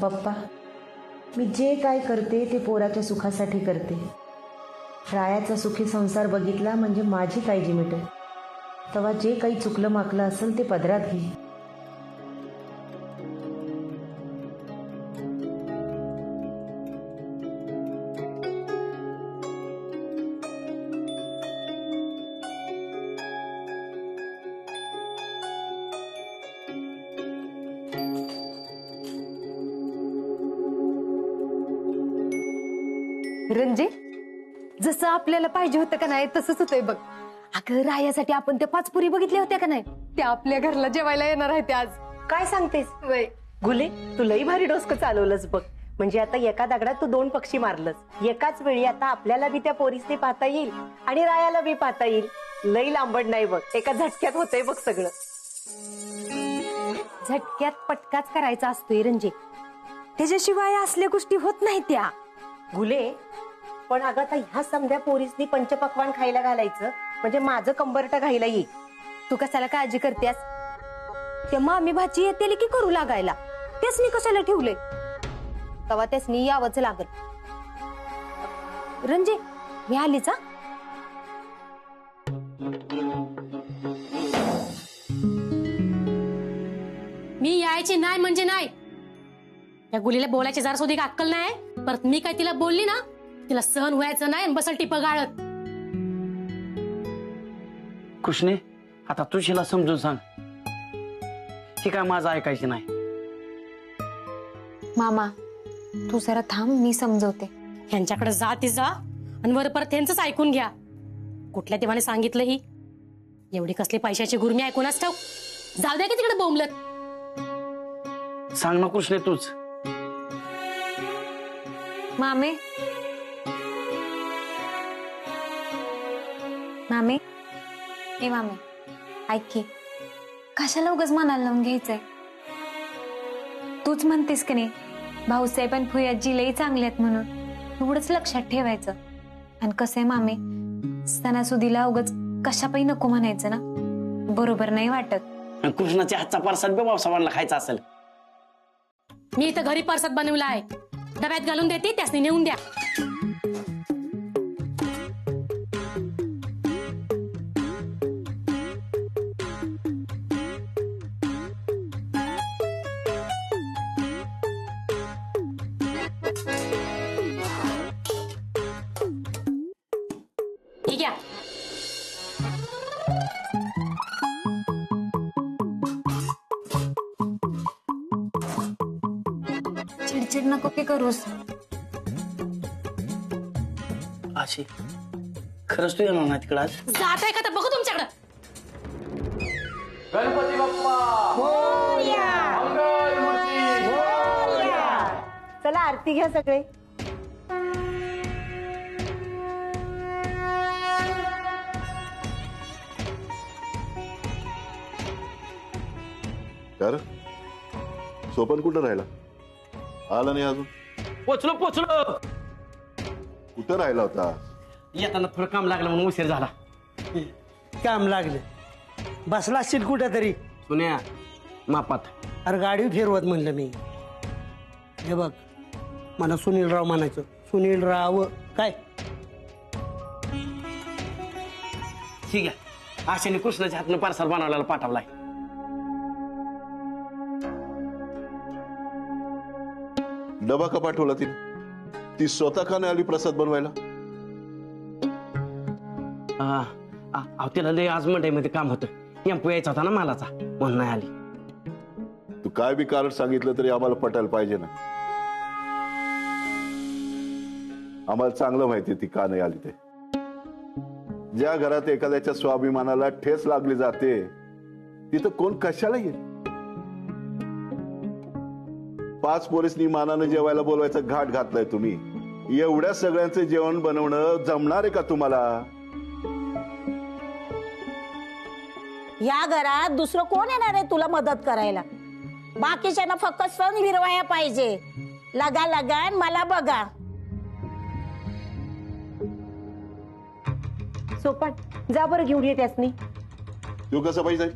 पप्पा, मी जे काय करते ते पोराच्या सुखासाठी करते. रायाचा सुखी संसार बघितला म्हणजे माझी काळजी मिटेल. तेव्हा जे काही चुकलं माकलं असेल ते पदरात घे. रंजे, जसं आपल्याला पाहिजे होतं का नाही तसंच होतंय बघ. अगं, रायासाठी आपण त्या 5 पुरी बघितल्या होत्या का नाही, त्या आपल्या घरला जेवायला येणार आहेत आज. काय सांगतेस गुले, तू लई भारी डोसकं चालवलंस बघ. म्हणजे आता एका दगडात तू 2 पक्षी मारलंस. एकाच वेळी आता आपल्याला बी त्या पोरीसने पाहता येईल आणि रायाला बी पाहता येईल. लई लांबड नाही बघ, एका झटक्यात होतंय बघ सगळं. झटक्यात पटकाच करायचा असतोय रंजे, त्याच्याशिवाय असल्या गोष्टी होत नाही त्या. गुले, पण अगं आता ह्या समध्या पोरीसनी पंचपक्वान खायला घालायचं म्हणजे माझं कंबरट घायला येईल. तू कशाला काळजी करतेस? त्या मामी भाची येते की करू लागायला, त्यासनी कशाला ठेवले? तेव्हा त्यासनी यावंच लागल. रंजे, मी आलीच. मी यायची नाही म्हणजे नाही. त्या गुलीला बोलायची जरा सुद्धा अक्कल नाही. परत मी काय तिला बोलली ना, तिला सहन व्हायचं नाही. बसल टिप गाळत. कृष्णे, आता तुझीला समजून सांग, हे काय माझं ऐकायची नाही. मामा, तू जरा थांब, मी समजवते. ह्यांच्याकडे जा ती जा आणि वर परत त्यांचंच ऐकून घ्या. कुठल्या देवाने सांगितलं ही? एवढी कसली पैशाची गुरमी ऐकूनच ठेव. जाऊ द्या की तिकडे बोंबलत. सांग ना कृष्णे तूच. मामे, मामे, ए मामे, ऐक की, कशाला उगाच मनाला लावून घ्यायचंय? तूच म्हणतेस की नाही, भाऊसाहेब आणि फुयाजी लई चांगले आहेत म्हणून. एवढंच लक्षात ठेवायचं. आणि कसं आहे मामे, सणासुदीला उगाच कशापायी नको म्हणायचं ना, बरोबर नाही वाटत. कृष्णाच्या हातचा प्रसाद बी पावसावांना खायचा असेल. मी इथं घरी परसाद बनवला आहे, डब्यात घालून देते, त्यासनी नेऊन द्या. ठीक आहे. चिडचिड नको की करूस. अशी खरंच तू येणार ना तिकडं आज? जात आहे का तर बघू तुमच्याकडं. गणपती बाप्पा मोरया. मंगल मोरया. चला आरती घ्या सगळे. कर सोपन कुठं राहिला? आला नाही अजून? पोचलो. कुठं राहिला होता? येताना थोडं काम लागलं म्हणून उशीर झाला. काम लागले, बसला असशील कुठं तरी. सुन्या मापात. अरे गाडी फिरवत म्हणलं मी. हे बघ, मला सुनीलराव म्हणायचं. सुनीलराव काय? ठीक आहे. आशाने कृष्णाच्या हातनं पार्सल बनवलेला पाठवलाय. डबा का पाठवला तिने? ती स्वतः का नाही आली प्रसाद बनवायला? अहो तिला लय आज मंडईमध्ये काम होतं, टेम्पो यायचा होता ना मालाचा, म्हणून नाही आली. तू काय बी कारण सांगितलं तरी आम्हाला पटायला पाहिजे ना. आम्हाला चांगलं माहिती ती का नाही आली ते. ज्या घरात एखाद्याच्या स्वाभिमानाला ठेस लागली जाते तिथं कोण कशाला येईल? 5 पोलिसनी मानानं जेवायला बोलवायचा घाट घातलाय तुम्ही. एवढ्या सगळ्यांचं जेवण बनवणं जमणार आहे का तुम्हाला? या घरात दुसरं कोण येणार आहे तुला मदत करायला? बाकीच्यांना फक्त सण विरवाया पाहिजे. लगा लगान मला बघा. सोपाट जा बरं घेऊन ये त्यासनी. तू कसं पाहिजे?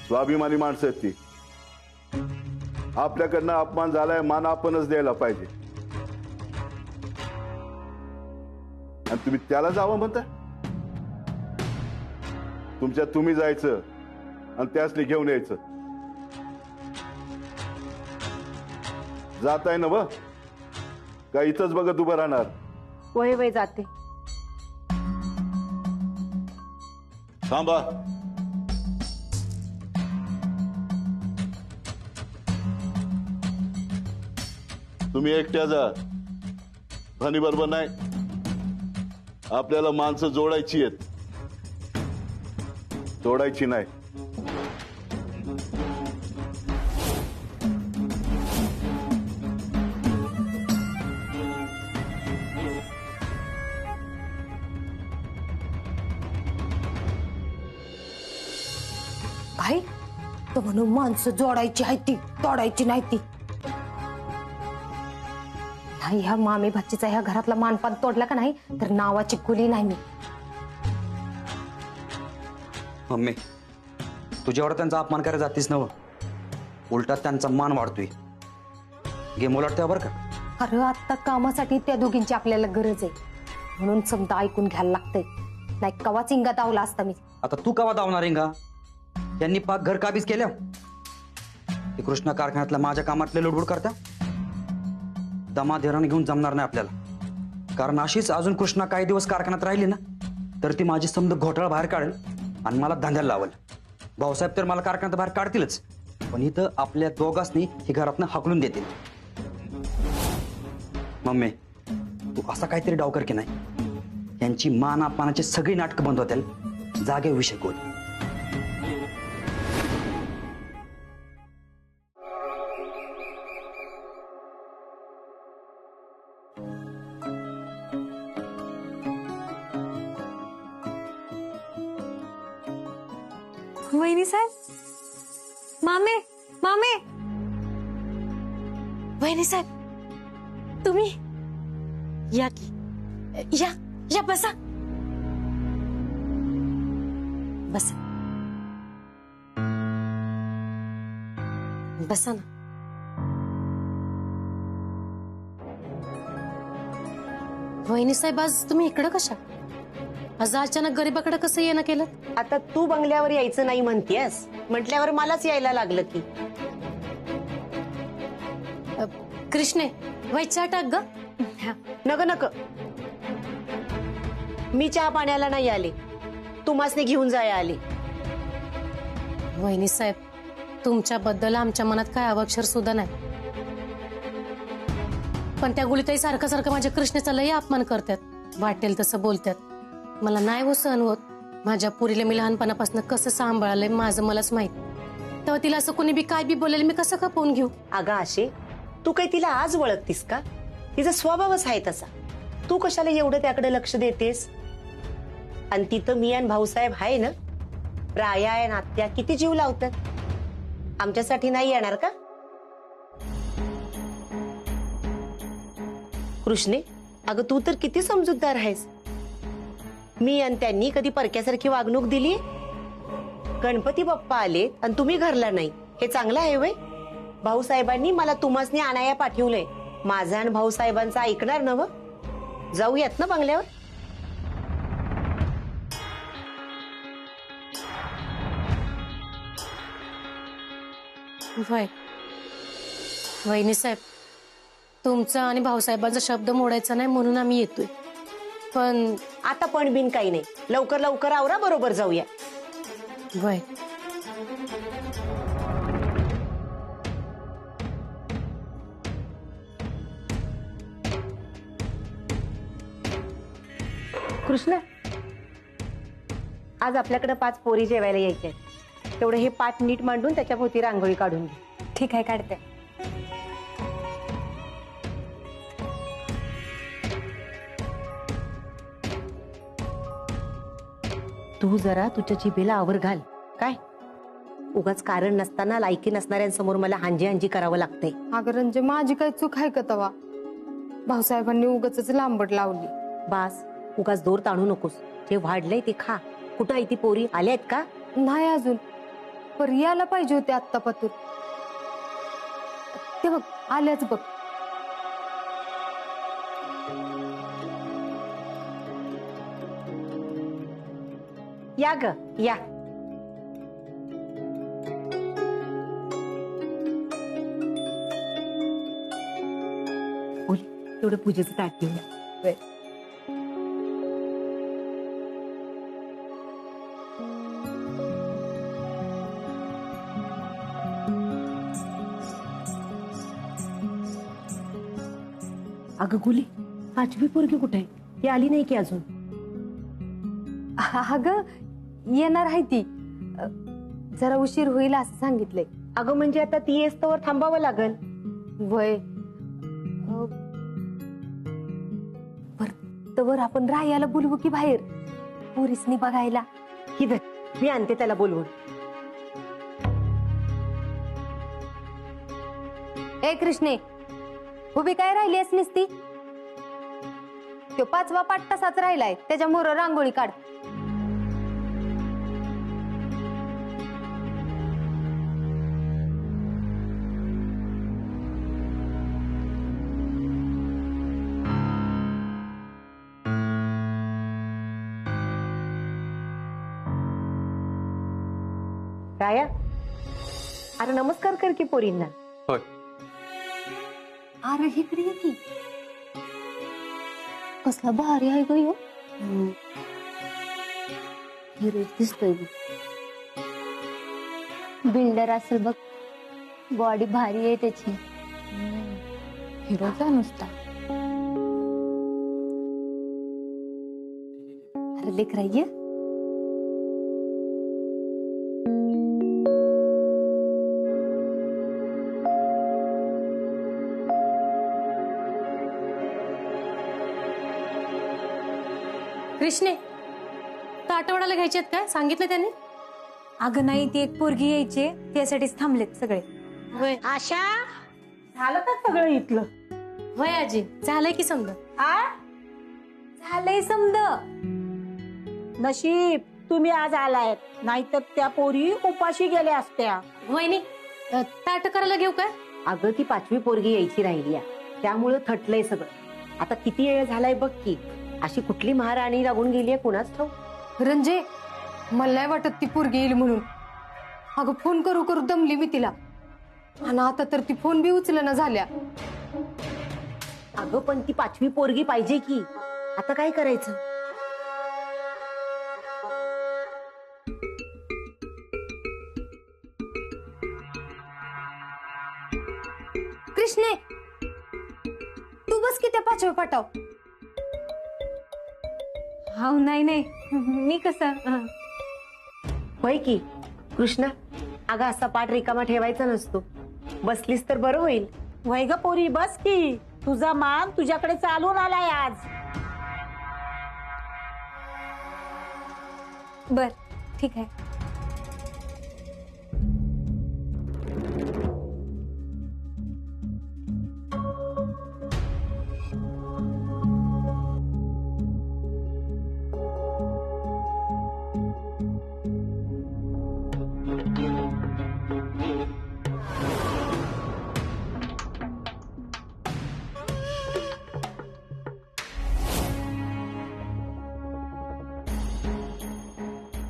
स्वाभिमानी माणसं आहेत ती. आपल्याकडनं अपमान झालाय, मान आपणच द्यायला पाहिजे. आणि तुम्ही त्याला जावं म्हणता? तुमच्या तुम्ही जायचं आणि त्यासनी घेऊन यायचं. जाताय ना व का इथंच बघत उभं राहणार? वय वय जाते. थांबा. तुम्ही एकट्या जा, भनी बरोबर नाही. आपल्याला माणसं जोडायची आहेत, तोडायची नाही. काय तर म्हणून माणसं जोडायची आहे ती, तोडायची नाही ती. नाही, ह्या मामी भाचीचा ह्या घरातला मानपान तोडला का नाही तर नावाची कुली नाही मी. मम्मी, तुझ्यावर त्यांचा अपमान करायला जातीस नव, उलटा त्यांचा मान वाढतोय. गेम उलटते बरं का. अरे आता कामासाठी त्या दोघींची आपल्याला गरज आहे, म्हणून समजा ऐकून घ्यायला लागतंय. नाही कवाच इंगा दावला असता मी. आता तू कवा धावणार इंगा? त्यांनी पाक घर काबीज केल्या. ते कृष्णा कारखान्यातल्या माझ्या कामातले लुडबुड करता. दमा धीराने घेऊन जमणार नाही आपल्याला. कारण अशीच अजून कृष्णा काही दिवस कारखान्यात राहिली ना तर ती माझी समजा घोटाळा बाहेर काढेल आणि मला धंद्याला लावल. भाऊसाहेब तर मला कारखान्यात बाहेर काढतीलच, पण इथं आपल्या दोघांनी ही घरातनं हाकलून देतील. मम्मी, तू असा काहीतरी डाव कर की नाही, यांची मान अपमानाची सगळी नाटकं बंद होतील. जागे विषय कोण. वहिनी साहेब, मामे मामे. वहिनी साहेब, तुम्ही या की, या या बसा बसा बसा ना. वहिनी साहेब, आज तुम्ही इकडं कशा? आज अचानक गरीबाकडे कसं येणं केलं? आता तू बंगल्यावर यायचं नाही म्हणतेस म्हटल्यावर मलाच यायला लागलं की. कृष्णे, वय चहा टाक ग. नग नक, मी चहा पाण्याला नाही आले, तुम्हासने घेऊन जायला आले. वहिनी साहेब, तुमच्याबद्दल आमच्या मनात काय अवक्षर सुद्धा नाही, पण त्या गुलीताई सारखं सारखं माझ्या कृष्णेचा लय अपमान करतात, वाटेल तसं बोलतात. मला नाही हो सहन होत. माझ्या पुरीला मी लहानपणापासून कसं सांभाळलंय माझं मलाच माहित. तेव्हा तिला असं कोणी बी काय बी बोलेल मी कसं खपवून घेऊ? अगं आशे, तू काही तिला आज ओळखतीस का? तिचा स्वभावच आहे तसा. तू कशाला एवढं त्याकडे लक्ष देतेस? आणि तिथं मी आणि भाऊसाहेब आहे ना, राया आणि आत्या किती जीव लावतात. आमच्यासाठी नाही येणार का? कृष्णे, अगं तू तर किती समजूतदार आहेस. मी आणि त्यांनी कधी परक्यासारखी वागणूक दिली? गणपती बाप्पा आले आणि तुम्ही घरला नाही, हे चांगलं आहे वय? भाऊसाहेबांनी मला तुम्हासनी आणाया पाठवलंय. माझा आणि भाऊसाहेबांचं ऐकणार नव? जाऊयात ना बंगल्यावर? वय वहिनी साहेब, तुमचा आणि भाऊसाहेबांचा शब्द मोडायचा नाही म्हणून आम्ही येतोय. पण आता पण बिन काही नाही, लवकर लवकर आवरा, बरोबर जाऊया. वय कृष्ण, आज आपल्याकडे 5 पोरी जेवायला यायच्या. तेवढं हे पाट नीट मांडून त्याच्या भोवती रांगोळी काढून घे. ठीक आहे, काढते. तू जरा तुझ्या जिभेला आवर घाल. काय उगाच कारण नसताना लायकी नसणाऱ्यांसमोर मला हांजी हांजी करावं लागतंय. अगं रंजे, माझी काय चूक आहे का तवा? भाऊसाहेबांनी उगाच लांबट लावली. बास, उगाच दोर ताणू नकोस. जे वाढलंय ते खा. कुठं आहे ती पोरी? आल्यात का? नाही अजून, पण यायला पाहिजे होते आत्ता पतूर. ते बघ आल्याच बघ. या ग या. तेवढं पूजेचं ताट घेऊया. अगं गुली, 5वी पोरगी कुठे आहे? ती आली नाही की अजून? अगं येणार आहे ती, जरा उशीर होईल असं सांगितलंय. अगं म्हणजे आता ती येस्तवर थांबावं लागल. वय तवर आपण राहायला बोलवू की बाहेर पोरीसनी बघायला? ही धर, मी आणते त्याला बोलवून. ए कृष्णे, उभी काय राहिली आहेस नुसती? तो 5वा पाठ तसाच राहिलाय, त्याच्यामुळं रांगोळी काढ. राया, अरे नमस्कार कर की पोरींना. होय. अरे इकडे ये की. कसला भारी आहे ग ह्यो. हिरो दिसतोय. बिल्डर असेल बघ, बॉडी भारी आहे त्याची. हिरोचा नुसता. अरे लेकरा ये. कृष्णे, ताटवडाला घ्यायचे आहेत काय? सांगितलं त्यांनी? अगं नाही, ती एक पोरगी यायची, त्यासाठीच थांबलेत सगळे. होय. आशा, झालं का सगळं इथलं? होय आजी, झालंय की समजा. झालंय समद. नशीब तुम्ही आज आलायत, नाहीतर त्या पोरी उपाशी गेल्या असत्या. वहिनी, ताट करायला घेऊ काय? अगं ती 5वी पोरगी यायची राहिली, त्यामुळं थटलंय सगळं. आता किती वेळ झालाय बघ की. अशी कुठली महाराणी लागून गेलीये कुणाच ठाऊक. रंजे, मला नाही वाटत ती पोरगी येईल म्हणून. अगं फोन करू करू दमली मी तिला, आणि आता तर ती फोन बी उचलना झाल्या. अगं पण ती 5वी पोरगी पाहिजे की. आता काय करायचं? कृष्णे, तू बस की त्या 5व्या पाठाव. हा नाही नाही, मी कसं. होय की कृष्णा, अगं असा पाठ रिकामा ठेवायचा नसतो. बसलीस तर बरं होईल. वय ग पोरी, बस की. तुझा मान तुझ्याकडे चालून आलाय आज. बर ठीक आहे.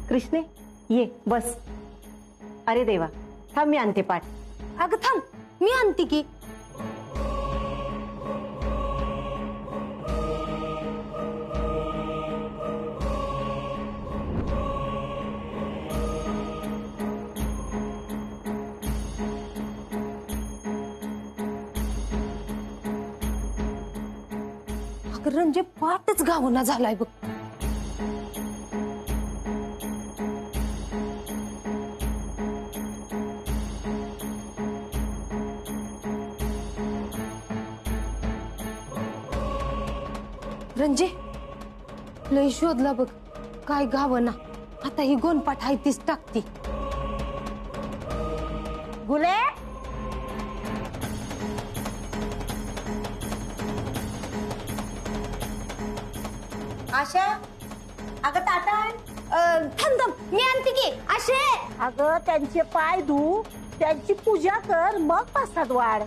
कृष्णे, ये बस. अरे देवा, थांब मी आणते पाठ. अगं थांब, मी आणते की. अगं रंजे, पाठच गावना झालाय बघ. रंजे, लय शोधला बघ, काय गावना. आता ही गोनपाठ आहे तीच टाकती. गुले आशा अगं ताटा थांब थांब, मी आणते की असे. अगं त्यांचे पाय धू, त्यांची पूजा कर, मग प्रसाद वाढ.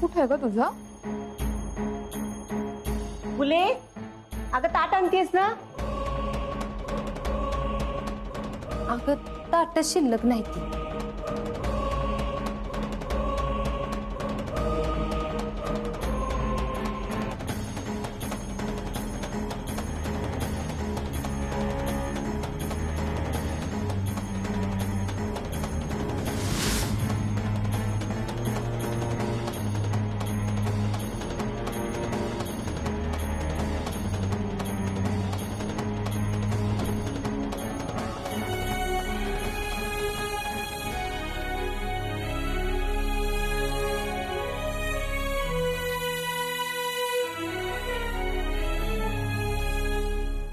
कुठे आहे ग तुझा? गुले अगं ताट आणतेस ना? अगं ताट शिल्लक नाही ती.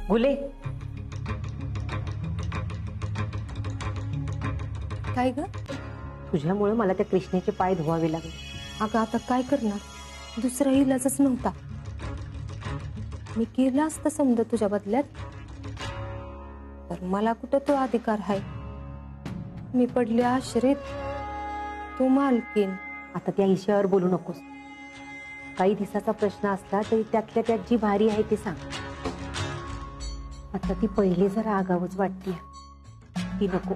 गुले काय ग? तुझ्यामुळे मला त्या कृष्णेचे पाय धुवावे लागले. अगं आता काय करणार, दुसरा इलाजच नव्हता. मी केलं असतं समजा तुझ्या बदल्यात, तर मला कुठं तो अधिकार आहे? मी पडले आश्रित, तू मालकीन. आता त्या विषयावर बोलू नकोस. काही दिवसाचा प्रश्न असला तरी त्यातल्या त्यात जी भारी आहे ते सांग. आता ती पहिली जरा आगावच वाटते, ती नको.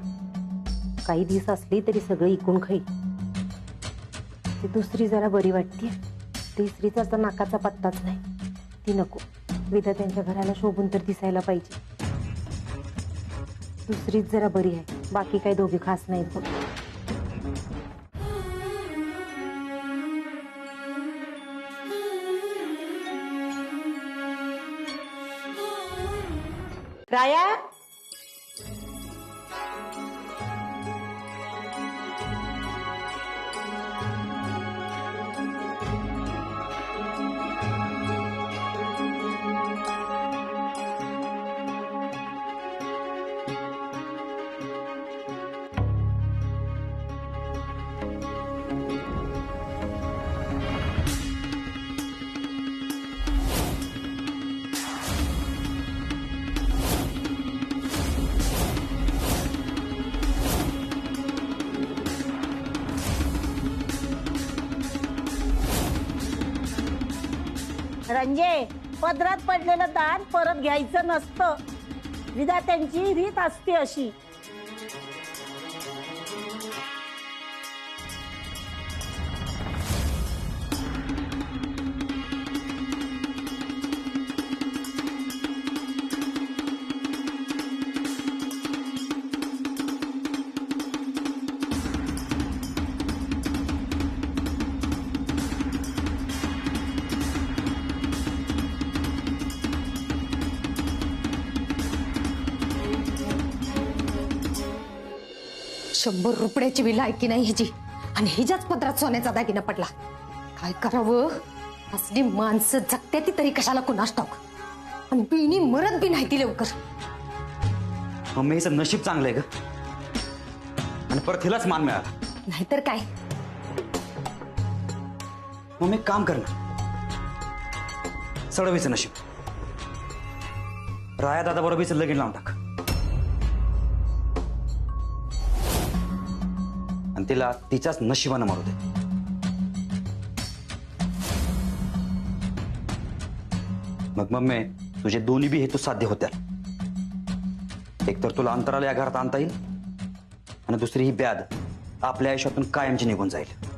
काही दिवस असली तरी सगळं इकून खाईल. ती दुसरी जरा बरी वाटते, तिसरीचा तर नाकाचा पत्ताच नाही, ती नको. विधा त्यांच्या घराला शोभून तर दिसायला पाहिजे. दुसरीच जरा बरी आहे, बाकी काही दोघे खास नाहीत बघ. राया रंजे, पदरात पडलेलं दान परत घ्यायचं नसतं. विधात्यांची रीत असते अशी. ₹100 रुपयाची बी लायकी नाही ह्याची, आणि हिच्याच पदरात सोन्याचा दागिना पडला. काय करावं? असली माणसं जगत्या ती तरी कशाला कुणास ठाऊक, आणि बिणी मरत बी नाही ती लवकर. मम्मी हिचं नशीब चांगलंय ग, आणि परत हिलाच मान मिळाला. नाहीतर काय. मग मी काम कर ना, सडवीचं नशीब. राया दादा बरोबरच लगीन लावून टाक आणि तिला तिच्याच नशिबानं मारू दे. मग मम्मी तुझे दोन्ही बी हेतू साध्य होत्या. एक तर तुला अंतराला या घरात आणता येईल आणि दुसरी ही ब्याद आपल्या आयुष्यातून कायमची निघून जाईल.